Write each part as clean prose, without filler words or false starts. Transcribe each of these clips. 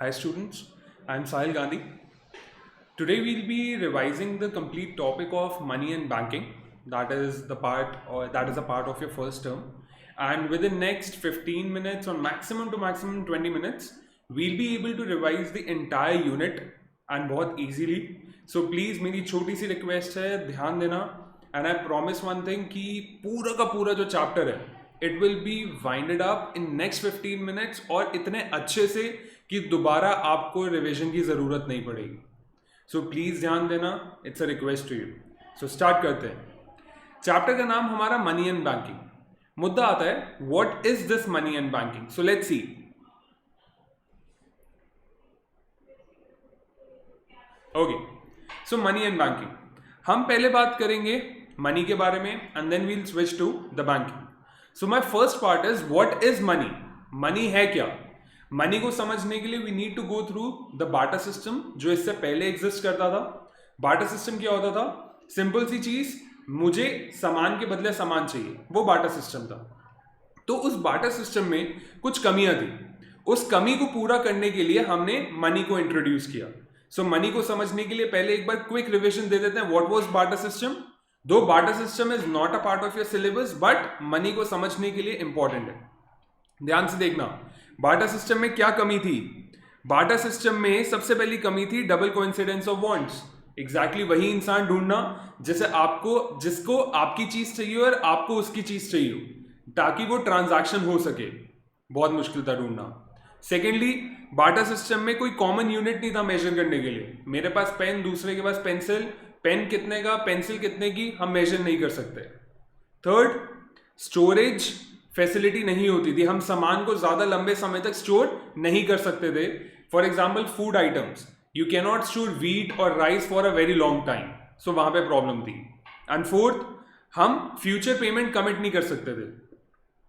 Hi students, I am Sahil Gandhi. Today we'll be revising the complete topic of money and banking. That is a part of your first term. And within next 15 minutes or maximum to maximum 20 minutes, we'll be able to revise the entire unit and बहुत easily. So please मेरी छोटी सी request है ध्यान देना and I promise one thing कि पूरा का पूरा जो chapter है it will be winded up in next 15 minutes और इतने अच्छे से कि दोबारा आपको रिविजन की ज़रूरत नहीं पड़ेगी. सो प्लीज़ ध्यान देना, it's a request to you. So start करते हैं. चैप्टर का नाम हमारा मनी एंड बैंकिंग. मुद्दा आता है what is this money and banking. So let's see. Okay, so money and banking. हम पहले बात करेंगे मनी के बारे में and then we'll switch to the banking. So my first part is what is money. Money है क्या? Money को समझने के लिए we need to go through the barter system जो इससे पहले एग्जिस्ट करता था. बार्टर सिस्टम क्या होता था? सिंपल सी चीज, मुझे सामान के बदले सामान चाहिए, वो बार्टर सिस्टम था. तो उस बार्टर सिस्टम में कुछ कमियां थी. उस कमी को पूरा करने के लिए हमने मनी को इंट्रोड्यूस किया. सो मनी को समझने के लिए पहले एक बार क्विक रिविजन दे देते हैं. What was barter system? दो barter system is not a part of your syllabus but money को समझने के लिए इंपॉर्टेंट है. ध्यान से देखना, बार्टर सिस्टम में क्या कमी थी? बार्टर सिस्टम में सबसे पहली कमी थी double coincidence of wants. Exactly वही इंसान ढूंढना जिसको आपकी चीज चाहिए और आपको उसकी चीज चाहिए ताकि वो ट्रांजैक्शन हो सके. बहुत मुश्किल था ढूंढना. सेकेंडली, बार्टर सिस्टम में कोई कॉमन यूनिट नहीं था मेजर करने के लिए. मेरे पास पेन, दूसरे के पास पेंसिल. पेन कितने का, पेंसिल कितने की, हम मेजर नहीं कर सकते. थर्ड, स्टोरेज फैसिलिटी नहीं होती थी. हम सामान को ज्यादा लंबे समय तक स्टोर नहीं कर सकते थे. For example food items, you can not store wheat और rice for a very long time. So वहां पे प्रॉब्लम थी. एंड फोर्थ, हम फ्यूचर पेमेंट कमिट नहीं कर सकते थे.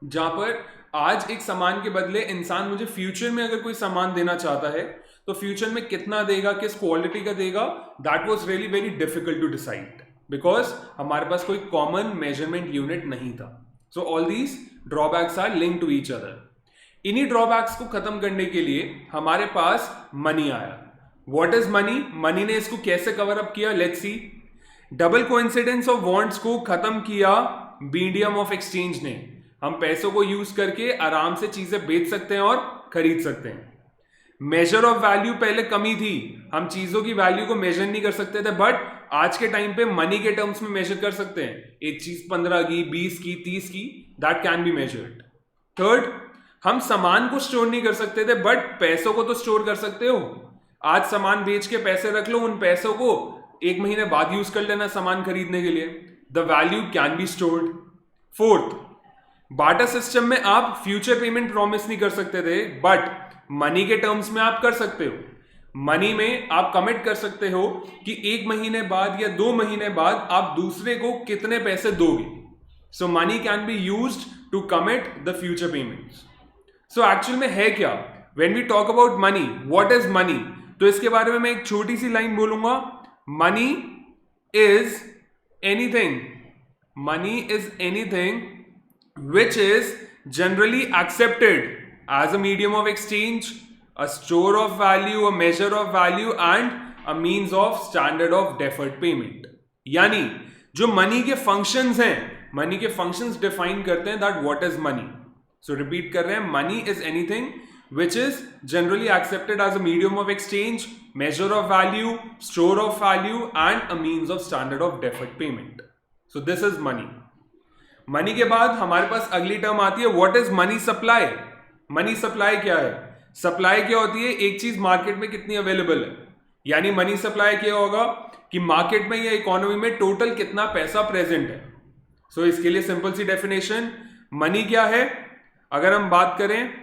जहां पर आज एक सामान के बदले इंसान मुझे फ्यूचर में अगर कोई सामान देना चाहता है तो फ्यूचर में कितना देगा, किस क्वालिटी का देगा, that was really very difficult to decide because हमारे पास कोई कॉमन मेजरमेंट यूनिट नहीं था. So all these drawbacks are link to each other. इन्हीं ड्रॉबैक्स को खत्म करने के लिए हमारे पास मनी आया. What is money? मनी ने इसको कैसे कवर अप किया? Let's see. Double coincidence of wants को खत्म किया मीडियम ऑफ एक्सचेंज ने. हम पैसों को यूज करके आराम से चीजें बेच सकते हैं और खरीद सकते हैं. मेजर ऑफ वैल्यू पहले कमी थी. हम चीजों की वैल्यू को मेजर नहीं कर सकते थे बट आज के टाइम पे मनी के टर्म्स में मेजर कर सकते हैं. एक चीज 15 की, 20 की, 30 की, that can be measured. Third, हम सामान को स्टोर नहीं कर सकते थे बट पैसों को तो स्टोर कर सकते हो. आज सामान बेच के पैसे रख लो, उन पैसों को एक महीने बाद यूज कर लेना सामान खरीदने के लिए. The value can be stored. Fourth, barter system में आप फ्यूचर पेमेंट प्रॉमिस नहीं कर सकते थे बट मनी के टर्म्स में आप कर सकते हो. मनी में आप कमिट कर सकते हो कि एक महीने बाद या 2 महीने बाद आप दूसरे को कितने पैसे दोगे. So money can be used to commit the future payments. So actual में है क्या? When we talk about money, what is money? तो इसके बारे में मैं एक छोटी सी लाइन बोलूंगा. Money is anything. Money is anything which is generally accepted as a medium of exchange, a store of value, a measure of value and a means of standard of deferred payment. यानी जो money के functions हैं, money के functions define करते हैं that what is money. So repeat कर रहे हैं, money is anything which is generally accepted as a medium of exchange, measure of value, store of value and a means of standard of deferred payment. So this is money. Money के बाद हमारे पास अगली term आती है what is money supply. Money supply क्या है? Supply क्या होती है? एक चीज मार्केट में कितनी अवेलेबल है. यानी मनी सप्लाई क्या होगा कि मार्केट में या इकोनॉमी में टोटल कितना पैसा प्रेजेंट है. सो इसके लिए सिंपल सी डेफिनेशन, मनी क्या है? अगर हम बात करें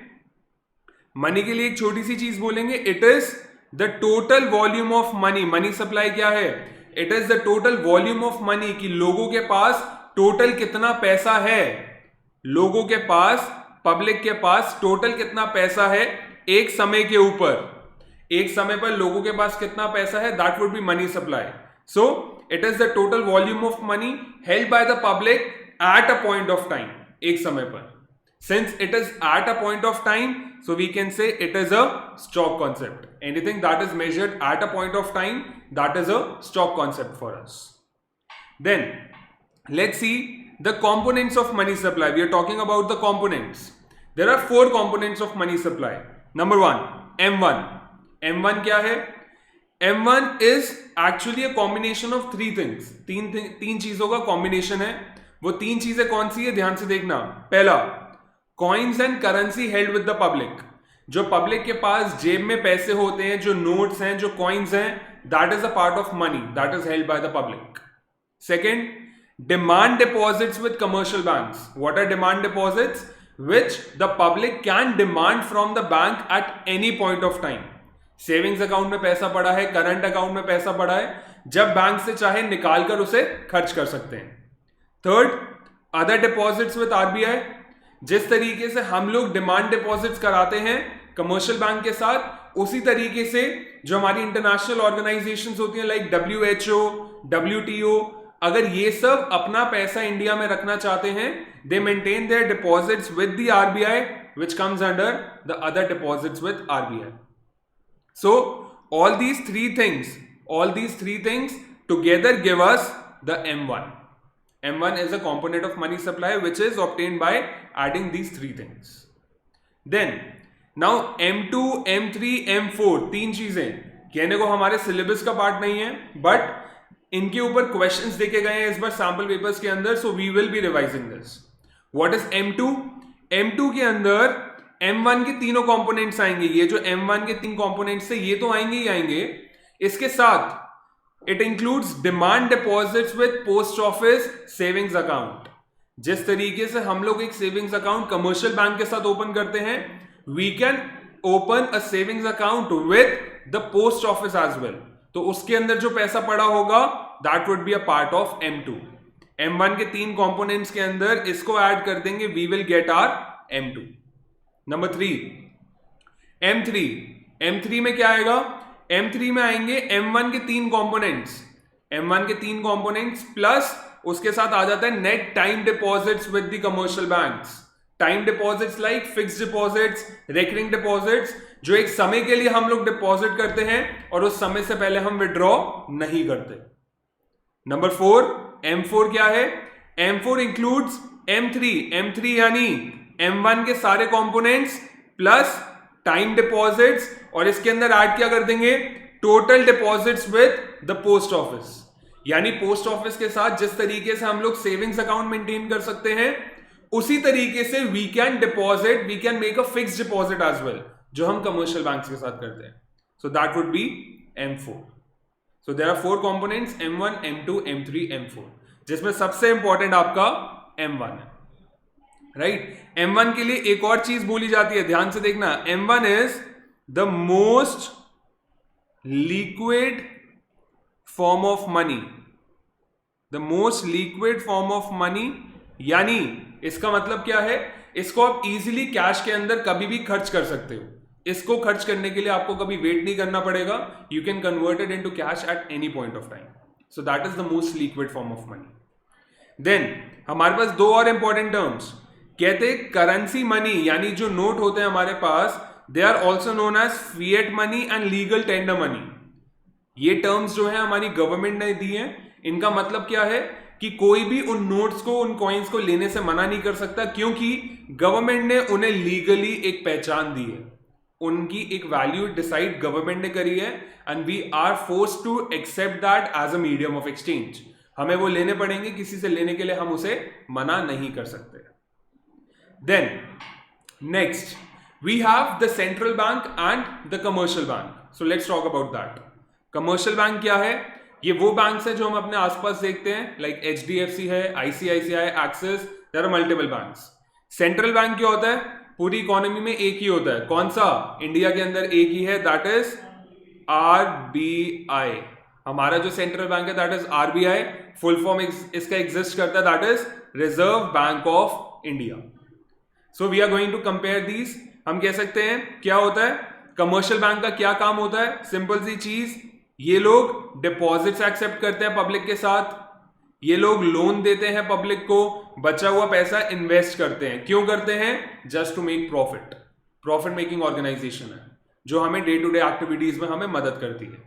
मनी के लिए एक छोटी सी चीज बोलेंगे, it is the total volume of money. Money supply क्या है? It is the total volume of money कि लोगों के पास टोटल कितना पैसा है. लोगों के पास, पब्लिक के पास टोटल कितना पैसा है एक समय के ऊपर. एक समय पर लोगों के पास कितना पैसा है, that would B money supply. So it is the total volume of money held by the public at a point of time, एक समय पर. Since it is at a point of time, so we can say it is a stock concept. Anything that is measured at a point of time, that is a stock concept for us. Then let's see the components of money supply. We are talking about the components. There are 4 components of money supply. Number 1, M1. M1 क्या है? M1 is actually a combination of 3 things. तीन चीजों का combination है. वो 3 चीजें कौन सी है? ध्यान से देखना. पहला, coins and currency held with the public. जो पब्लिक के पास जेब में पैसे होते हैं, जो नोट्स हैं, जो कॉइन्स हैं, that is a part of money that is held by the public. Second, demand deposits with commercial banks. What are demand deposits? which the public can demand from the bank at any point of time. Savings account में पैसा पड़ा है, current account में पैसा पड़ा है, जब bank से चाहे निकाल कर उसे खर्च कर सकते हैं. Third, other deposits with RBI. जिस तरीके से हम लोग डिमांड डिपॉजिट्स कराते हैं कमर्शियल बैंक के साथ, उसी तरीके से जो हमारी इंटरनेशनल ऑर्गेनाइजेशंस होती हैं लाइक WHO, WTO, अगर ये सब अपना पैसा इंडिया में रखना चाहते हैं, दे maintain their deposits with the RBI which comes under the other deposits with RBI. So all these three things together give us the M1. M1 is a component of money supply which is obtained by adding these 3 things. Then now M2, M3, M4 तीन चीजें कहने को हमारे syllabus का part नहीं है, but इनके ऊपर क्वेश्चंस देखे गए हैं इस बार सैंपल पेपर्स के अंदर, so we will be revising this. What is M2? M2 के अंदर M1 के तीनों कंपोनेंट्स आएंगे. ये जो M1 के 3 कंपोनेंट्स है, ये तो आएंगे ही आएंगे. इसके साथ it includes demand deposits with post office savings account. जिस तरीके से हम लोग एक सेविंग्स अकाउंट कमर्शियल बैंक के साथ ओपन करते हैं, we can open a savings account with the post office as well. तो उसके अंदर जो पैसा पड़ा होगा, that would be a part of M2. M1 के 3 कंपोनेंट्स के अंदर इसको ऐड कर देंगे, we will get our M2. Number 3, M3. M3 में क्या आएगा? M3 में आएंगे M1 के 3 कंपोनेंट्स. M1 के 3 कंपोनेंट्स प्लस उसके साथ आ जाता है net time deposits with the commercial banks. Time deposits like fixed deposits, recurring deposits, जो एक समय के लिए हम लोग डिपॉजिट करते हैं और उस समय से पहले हम विड्रॉ नहीं करते. नंबर 4, M4 क्या है? M4 includes M3. M3 यानी M1 के सारे कंपोनेंट्स प्लस टाइम डिपॉजिट्स, और इसके अंदर ऐड क्या कर देंगे? Total deposits with the post office. यानी पोस्ट ऑफिस के साथ जिस तरीके से हम लोग सेविंग्स अकाउंट मेंटेन कर सकते हैं, उसी तरीके से we can make a fixed deposit as well, जो हम कमर्शियल बैंक्स के साथ करते हैं. So that would be M4. So there are 4 components, M1, M2, M3, M4, जिसमें सबसे इंपॉर्टेंट आपका M1 है. राइट? M1 के लिए एक और चीज बोली जाती है, ध्यान से देखना. M1 is the most liquid form of money. The most liquid form of money, यानी इसका मतलब क्या है? इसको आप इजीली कैश के अंदर कभी भी खर्च कर सकते हो. इसको खर्च करने के लिए आपको कभी वेट नहीं करना पड़ेगा. You can convert it into cash at any point of time. So that is the most liquid form of money. Then हमारे पास 2 और इंपॉर्टेंट टर्म्स. कहते हैं करेंसी मनी, यानी जो नोट होते हैं हमारे पास, they are also known as fiat money and legal tender money. ये टर्म्स जो है हमारी गवर्नमेंट ने दी है. इनका मतलब क्या है कि कोई भी उन नोट्स को, उन कॉइन्स को लेने से मना नहीं कर सकता, क्योंकि गवर्नमेंट ने उन्हें लीगली एक पहचान दी है. उनकी एक वैल्यू डिसाइड गवर्नमेंट ने करी है, and we are forced to accept that as a medium of exchange. हमें वो लेने पड़ेंगे, किसी से लेने के लिए हम उसे मना नहीं कर सकते. Then next we have the central bank and the commercial bank. So let's talk about that. Commercial bank क्या है? ये वो बैंक्स है जो हम अपने आसपास देखते हैं, लाइक HDFC है, ICICI, Axis, there are multiple banks. Central bank क्या होता है? पूरी इकोनॉमी में एक ही होता है. कौन सा? इंडिया के अंदर एक ही है, दैट इज RBI. हमारा जो सेंट्रल बैंक है that is RBI. Full form इसका एग्जिस्ट करता है, that is Reserve Bank of India. So we are going to compare these. हम कह सकते हैं क्या होता है कमर्शियल बैंक का, क्या काम होता है? सिंपल सी चीज, ये लोग डिपॉजिट्स एक्सेप्ट करते हैं पब्लिक के साथ, ये लोग लोन देते हैं पब्लिक को, बचा हुआ पैसा इन्वेस्ट करते हैं। क्यों करते हैं? Just to make profit. Profit making organisation है जो हमें डे टू डे एक्टिविटीज में हमें मदद करती है।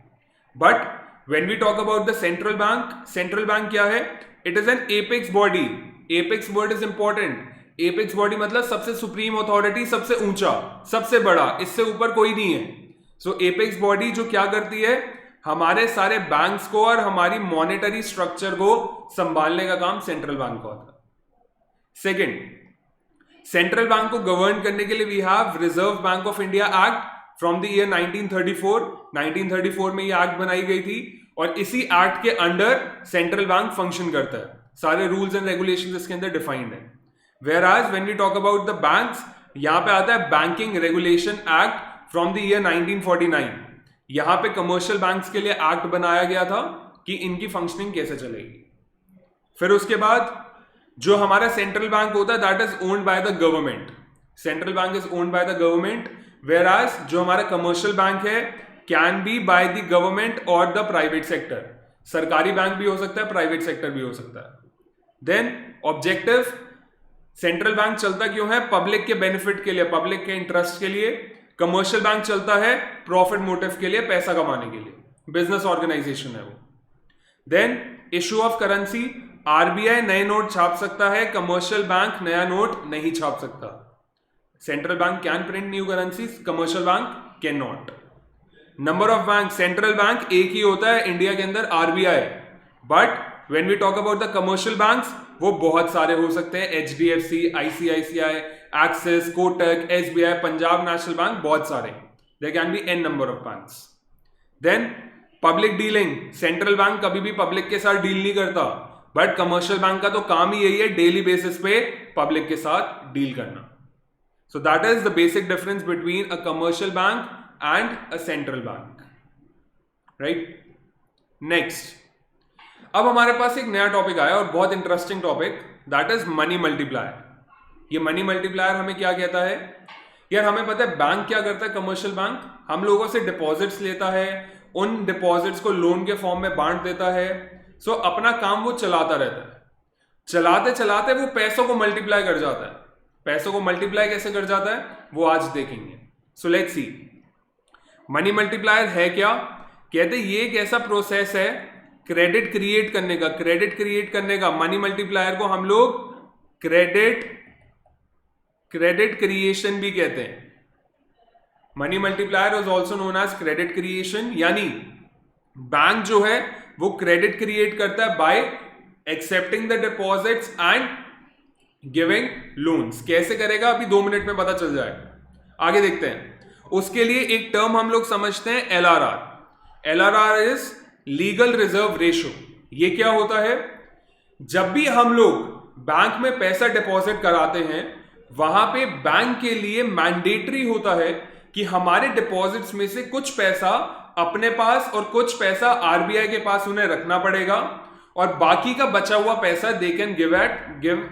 But when we talk about the central bank क्या है? It is an apex body. Apex word is important. Apex body मतलब सबसे सुप्रीम अथॉरिटी, सबसे ऊंचा, सबसे बड़ा, इससे ऊपर कोई नहीं है। सो एपेक्स बॉडी जो क्या करती है, हमारे सारे बैंक्स को और हमारी मॉनेटरी स्ट्रक्चर को संभालने का काम सेंट्रल बैंक का होता है। सेकेंड, सेंट्रल बैंक को गवर्न करने के लिए we have Reserve Bank of India Act from the year 1934। 1934 में ये एक्ट बनाई गई थी और इसी एक्ट के अंडर सेंट्रल बैंक फंक्शन करता है। सारे रूल्स एंड रेगुलेशंस इसके अंदर डिफाइंड है। Whereas when we talk about the banks, यहां पे आता है banking regulation act from the year 1949। यहां पे कमर्शियल बैंक्स के लिए एक्ट बनाया गया था कि इनकी फंक्शनिंग कैसे चलेगी। फिर उसके बाद जो हमारा सेंट्रल बैंक होता है that is owned by the government. Central bank is owned by the government, whereas जो हमारा कमर्शियल बैंक है can be by the government और द प्राइवेट सेक्टर। सरकारी बैंक भी हो सकता है, प्राइवेट सेक्टर भी हो सकता है। देन ऑब्जेक्टिव, सेंट्रल बैंक चलता क्यों है? पब्लिक के बेनिफिट के लिए, पब्लिक के इंटरेस्ट के लिए। कमर्शियल बैंक चलता है प्रॉफिट मोटिव के लिए, पैसा कमाने के लिए, बिजनेस ऑर्गेनाइजेशन है वो। Then issue of currency, RBI नए नोट छाप सकता है, कमर्शियल बैंक नया नोट नहीं छाप सकता। Central bank can print new currency, commercial bank can not. Number of bank, central bank एक ही होता है इंडिया के अंदर, RBI. But when we talk about the commercial banks, वो बहुत सारे हो सकते हैं, HDFC, ICICI, Axis, Kotak, SBI, Punjab National Bank, बहुत सारे। There can be an number of banks. Then public dealing, central bank कभी भी पब्लिक के साथ डील नहीं करता, बट कमर्शियल बैंक का तो काम ही यही है डेली बेसिस पे पब्लिक के साथ डील करना। सो that is the basic difference between a commercial bank and a central bank, right? Next, अब हमारे पास एक नया टॉपिक आया और बहुत interesting topic, that is money multiplier. ये मनी मल्टीप्लायर हमें क्या कहता है? यार हमें पता है बैंक क्या करता है, कमर्शियल बैंक हम लोगों से डिपॉजिट्स लेता है, उन डिपॉजिट्स को लोन के फॉर्म में बांट देता है। सो अपना काम वो चलाता रहता है। चलाते चलाते वो पैसों को मल्टीप्लाई कर जाता है। पैसों को मल्टीप्लाई कैसे कर जाता है वो आज देखेंगे। सो लेट्स सी, मनी मल्टीप्लायर है क्या? कहते ये एक ऐसा प्रोसेस है क्रेडिट क्रिएट करने का। क्रेडिट क्रिएट करने का, मनी मल्टीप्लायर को हम लोग क्रेडिट क्रिएशन भी कहते हैं। Money multiplier is also known as credit creation, यानी बैंक जो है वो क्रेडिट क्रिएट करता है by accepting the deposits and giving loans. कैसे करेगा अभी 2 मिनट में पता चल जाएगा, आगे देखते हैं। उसके लिए एक टर्म हम लोग समझते हैं LRR. LRR is legal reserve ratio. ये क्या होता है? जब भी हम लोग बैंक में पैसा डिपॉजिट कराते हैं, वहां पे बैंक के लिए मैंडेटरी होता है कि हमारे डिपॉजिट्स में से कुछ पैसा अपने पास और कुछ पैसा आरबीआई के पास उन्हें रखना पड़ेगा, और बाकी का बचा हुआ पैसा they can give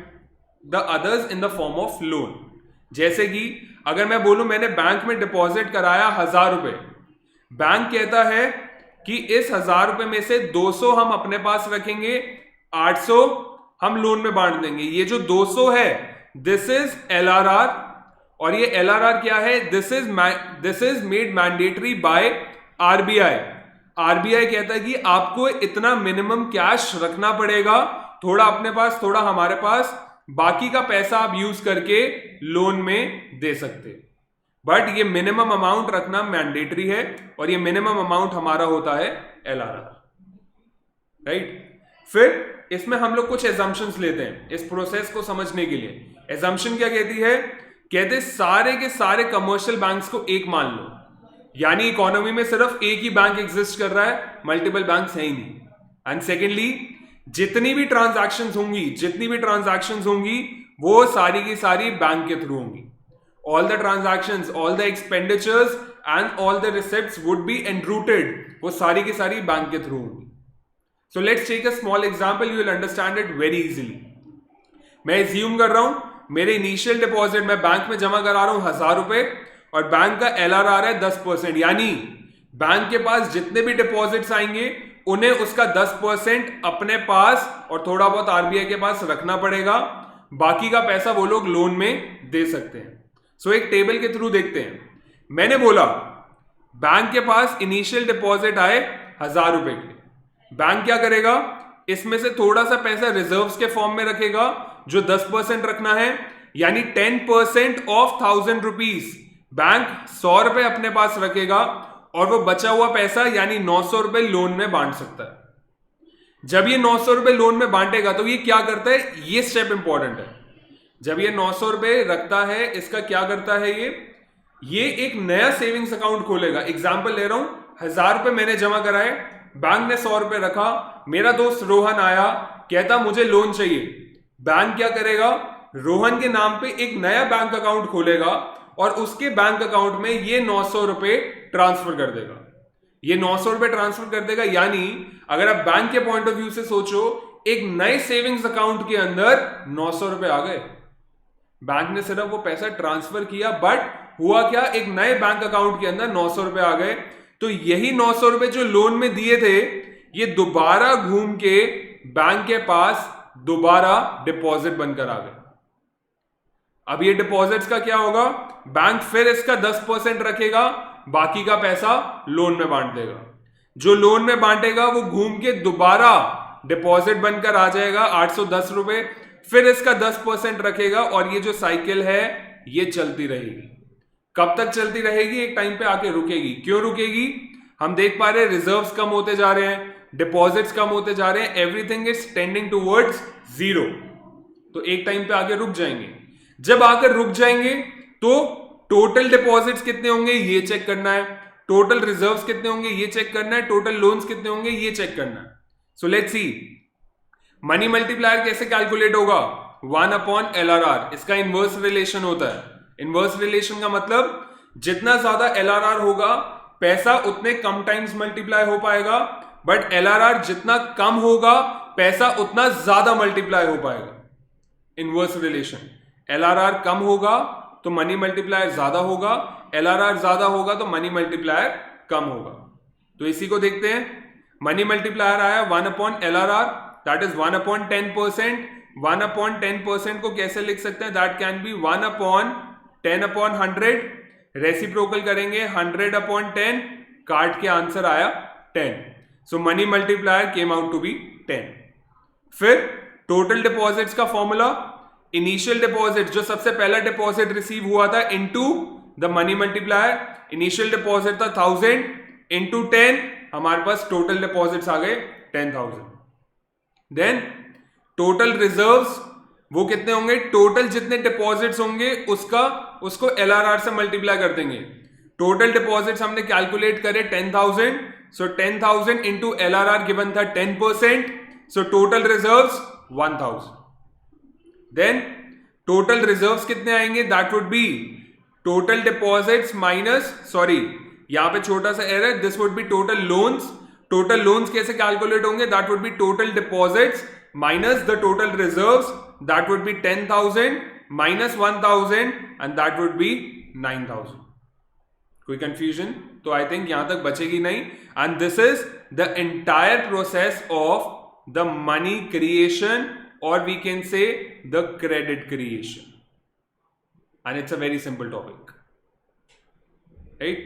the others in the form of loan. जैसे कि अगर मैं बोलूं मैंने बैंक में डिपॉजिट कराया 1000 रुपए, बैंक कहता है कि इस 1000 रुपए में से 200 हम अपने पास रखेंगे, 800 हम लोन में बांट देंगे। ये जो 200 है दिस इज एलआरआर, और ये एलआरआर क्या है? This is made mandatory by RBI. RBI कहता है कि आपको इतना मिनिमम कैश रखना पड़ेगा, थोड़ा अपने पास थोड़ा हमारे पास, बाकी का पैसा आप यूज करके लोन में दे सकते। बट ये मिनिमम अमाउंट रखना मैंडेटरी है, और ये मिनिमम अमाउंट हमारा होता है एलआरआर, राइट? फिर इसमें हम लोग कुछ एजम्पशंस लेते हैं इस प्रोसेस को समझने के लिए। एजम्पशन क्या कहती है? कहते सारे के सारे कमर्शियल बैंक्स को एक मान लो, यानी इकोनॉमी में सिर्फ एक ही बैंक एग्जिस्ट कर रहा है, मल्टीपल बैंक्स है ही नहीं। एंड सेकेंडली, जितनी भी ट्रांजैक्शंस होंगी वो सारी की सारी बैंक के थ्रू होंगी। All the transactions, all the expenditures and all the receipts would be enrouted, वो सारी की सारी बैंक के थ्रू होंगी। So let's take a small example, you will understand it very easily. मैं assume कर रहा हूं मेरे इनिशियल डिपॉजिट मैं बैंक में जमा करा रहा हूं 1000 रुपए, और बैंक का एलआरआर है 10%, यानी बैंक के पास जितने भी डिपॉजिट्स आएंगे उन्हें उसका 10% अपने पास और थोड़ा बहुत आरबीआई के पास रखना पड़ेगा, बाकी का पैसा वो लोग लोन में दे सकते हैं। सो एक टेबल के थ्रू देखते हैं। मैंने बोला बैंक के पास इनिशियल डिपॉजिट आए 1,000 रुपए के, बैंक क्या करेगा, इसमें से थोड़ा सा पैसा रिजर्व्स के फॉर्म में रखेगा जो 10% रखना है, यानी 10% ऑफ 1,000 रुपीज बैंक 100 रुपए अपने पास रखेगा और वो बचा हुआ पैसा यानी 900 रुपए लोन में बांट सकता है। जब ये 900 रुपए लोन में बांटेगा तो ये क्या करता है, ये स्टेप इंपॉर्टेंट है। जब ये 900 रुपए रखता है, इसका क्या करता है, ये एक नया सेविंग्स अकाउंट खोलेगा। एग्जाम्पल ले रहा हूं, 1,000 रुपए मैंने जमा कराए, बैंक ने 100 रुपए रखा, मेरा दोस्त रोहन आया, कहता मुझे लोन चाहिए। बैंक क्या करेगा, रोहन के नाम पे एक नया बैंक अकाउंट खोलेगा और उसके बैंक अकाउंट में ये 900 रुपए ट्रांसफर कर देगा। ये 900 रुपए ट्रांसफर कर देगा, यानी अगर आप बैंक के पॉइंट ऑफ व्यू से सोचो, एक नए सेविंग्स अकाउंट के अंदर 900 रुपए आ गए। बैंक ने सिर्फ वो पैसा ट्रांसफर किया, बट हुआ क्या, एक नए बैंक अकाउंट के अंदर 900 रुपए आ गए। तो यही 900 रुपए जो लोन में दिए थे, ये दोबारा घूम के बैंक के पास दोबारा डिपॉजिट बनकर आ गए। अब ये डिपॉजिट्स का क्या होगा, बैंक फिर इसका 10% रखेगा, बाकी का पैसा लोन में बांट देगा। जो लोन में बांटेगा वो घूम के दोबारा डिपॉजिट बनकर आ जाएगा 810 रुपए, फिर इसका 10% रखेगा और ये जो साइकिल है ये चलती रहेगी। कब तक चलती रहेगी, एक टाइम पे आके रुकेगी। क्यों रुकेगी, हम देख पा रहे हैं रिजर्व्स कम होते जा रहे हैं, डिपॉजिट्स कम होते जा रहे हैं, everything is tending towards zero. तो एक टाइम पे आके रुक जाएंगे। जब आकर रुक जाएंगे तो टोटल डिपॉजिट्स कितने होंगे ये चेक करना है, टोटल रिजर्व्स कितने होंगे ये चेक करना है, टोटल लोन्स कितने होंगे ये चेक करना है। सो लेट्स सी, मनी मल्टीप्लायर कैसे कैलकुलेट होगा, 1/LRR, इसका इनवर्स रिलेशन होता है। इनवर्स रिलेशन का मतलब जितना ज्यादा LRR होगा पैसा उतने कम टाइम्स मल्टीप्लाई हो पाएगा, बट LRR जितना कम होगा पैसा उतना ज्यादा मल्टीप्लाई हो पाएगा। इनवर्स रिलेशन, LRR कम होगा तो मनी मल्टीप्लायर ज्यादा होगा, LRR ज्यादा होगा तो मनी मल्टीप्लायर कम होगा। तो इसी को देखते हैं। मनी मल्टीप्लायर आया 1/LRR, दैट इज 1/10%। 1/10% को कैसे लिख सकते हैं, दैट कैन बी 1/10/100। रेसिप्रोकल करेंगे 100/10, काट के आंसर आया 10। So money multiplier came out to be 10। फिर टोटल डिपॉजिट्स का फॉर्मूला, इनिशियल डिपॉजिट जो सबसे पहला डिपॉजिट रिसीव हुआ था into the money multiplier, initial deposit था 1000 इनटू 10, हमारे पास टोटल डिपॉजिट्स आ गए 10,000। देन टोटल रिजर्व्स वो कितने होंगे, टोटल जितने डिपॉजिट्स होंगे उसको LRR से मल्टीप्लाई कर देंगे। टोटल डिपॉजिट्स हमने कैलकुलेट करे 10,000, सो 10,000 इंटू LRR गिवन था 10%, so total reserves 1,000। Then total reserves कितने आएंगे, that would be total deposits minus, sorry यहां पे छोटा सा error, this would be total loans. Total loans कैसे कैलकुलेट होंगे, that would be total deposits minus the total reserves, that would be 10,000 minus 1,000 and that would be 9,000। कोई confusion, तो I think यहां तक बचेगी नहीं। And this is the entire process of the money creation, or we can say the credit creation, and it's a very simple topic, right?